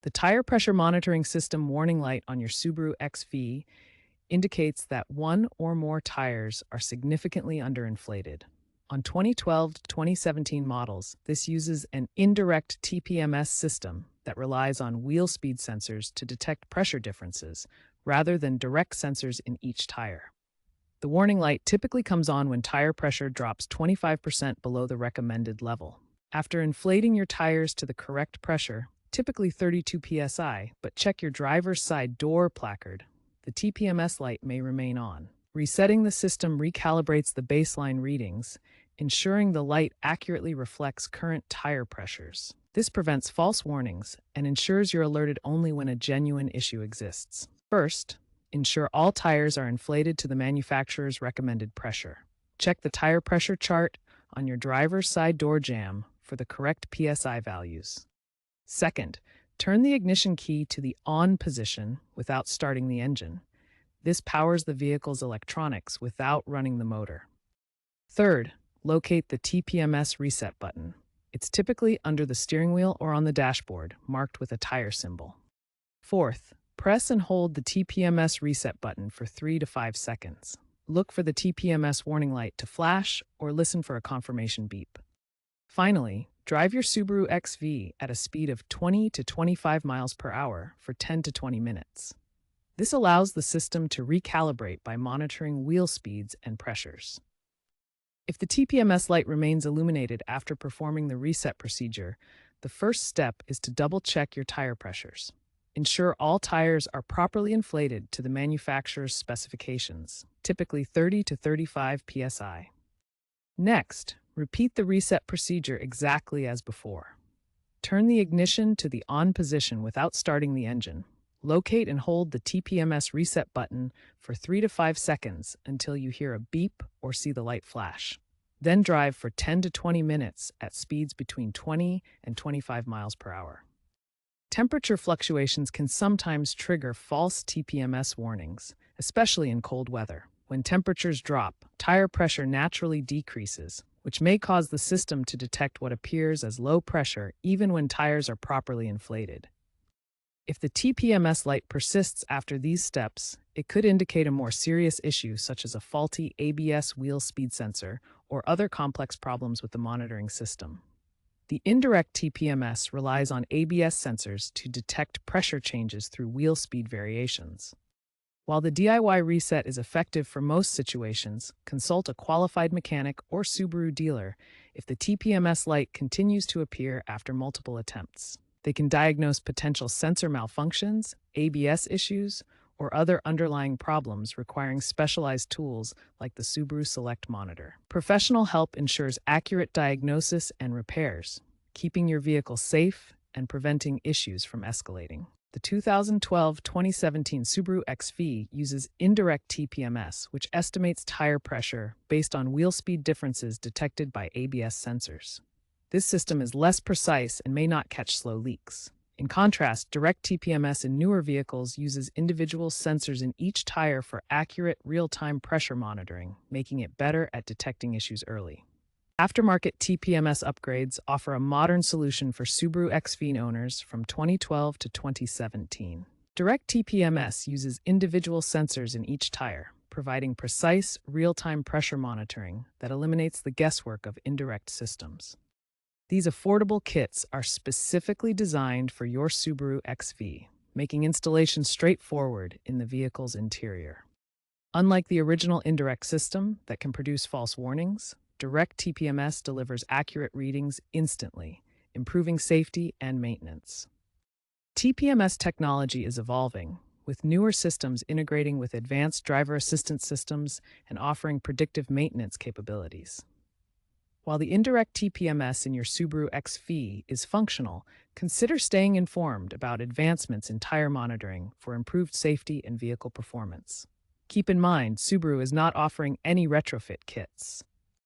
The tire pressure monitoring system warning light on your Subaru XV indicates that one or more tires are significantly underinflated. On 2012 to 2017 models, this uses an indirect TPMS system that relies on wheel speed sensors to detect pressure differences, rather than direct sensors in each tire. The warning light typically comes on when tire pressure drops 25% below the recommended level. After inflating your tires to the correct pressure, typically 32 psi, but check your driver's side door placard, the TPMS light may remain on. Resetting the system recalibrates the baseline readings, ensuring the light accurately reflects current tire pressures. This prevents false warnings and ensures you're alerted only when a genuine issue exists. First, ensure all tires are inflated to the manufacturer's recommended pressure. Check the tire pressure chart on your driver's side door jamb for the correct PSI values. Second, turn the ignition key to the on position without starting the engine. This powers the vehicle's electronics without running the motor. Third, locate the TPMS reset button. It's typically under the steering wheel or on the dashboard, marked with a tire symbol. Fourth, press and hold the TPMS reset button for 3 to 5 seconds. Look for the TPMS warning light to flash or listen for a confirmation beep. Finally, drive your Subaru XV at a speed of 20 to 25 miles per hour for 10 to 20 minutes. This allows the system to recalibrate by monitoring wheel speeds and pressures. If the TPMS light remains illuminated after performing the reset procedure, the first step is to double-check your tire pressures. Ensure all tires are properly inflated to the manufacturer's specifications, typically 30 to 35 psi. Next, repeat the reset procedure exactly as before. Turn the ignition to the on position without starting the engine. Locate and hold the TPMS reset button for 3 to 5 seconds until you hear a beep or see the light flash. Then drive for 10 to 20 minutes at speeds between 20 and 25 miles per hour. Temperature fluctuations can sometimes trigger false TPMS warnings, especially in cold weather. When temperatures drop, tire pressure naturally decreases, which may cause the system to detect what appears as low pressure even when tires are properly inflated. If the TPMS light persists after these steps, it could indicate a more serious issue such as a faulty ABS wheel speed sensor or other complex problems with the monitoring system. The indirect TPMS relies on ABS sensors to detect pressure changes through wheel speed variations. While the DIY reset is effective for most situations, consult a qualified mechanic or Subaru dealer if the TPMS light continues to appear after multiple attempts. They can diagnose potential sensor malfunctions, ABS issues, or other underlying problems requiring specialized tools like the Subaru Select Monitor. Professional help ensures accurate diagnosis and repairs, keeping your vehicle safe and preventing issues from escalating. The 2012-2017 Subaru XV uses indirect TPMS, which estimates tire pressure based on wheel speed differences detected by ABS sensors. This system is less precise and may not catch slow leaks. In contrast, direct TPMS in newer vehicles uses individual sensors in each tire for accurate, real-time pressure monitoring, making it better at detecting issues early. Aftermarket TPMS upgrades offer a modern solution for Subaru XV owners from 2012 to 2017. Direct TPMS uses individual sensors in each tire, providing precise, real-time pressure monitoring that eliminates the guesswork of indirect systems. These affordable kits are specifically designed for your Subaru XV, making installation straightforward in the vehicle's interior. Unlike the original indirect system that can produce false warnings, direct TPMS delivers accurate readings instantly, improving safety and maintenance. TPMS technology is evolving, with newer systems integrating with advanced driver assistance systems and offering predictive maintenance capabilities. While the indirect TPMS in your Subaru XV is functional, consider staying informed about advancements in tire monitoring for improved safety and vehicle performance. Keep in mind, Subaru is not offering any retrofit kits.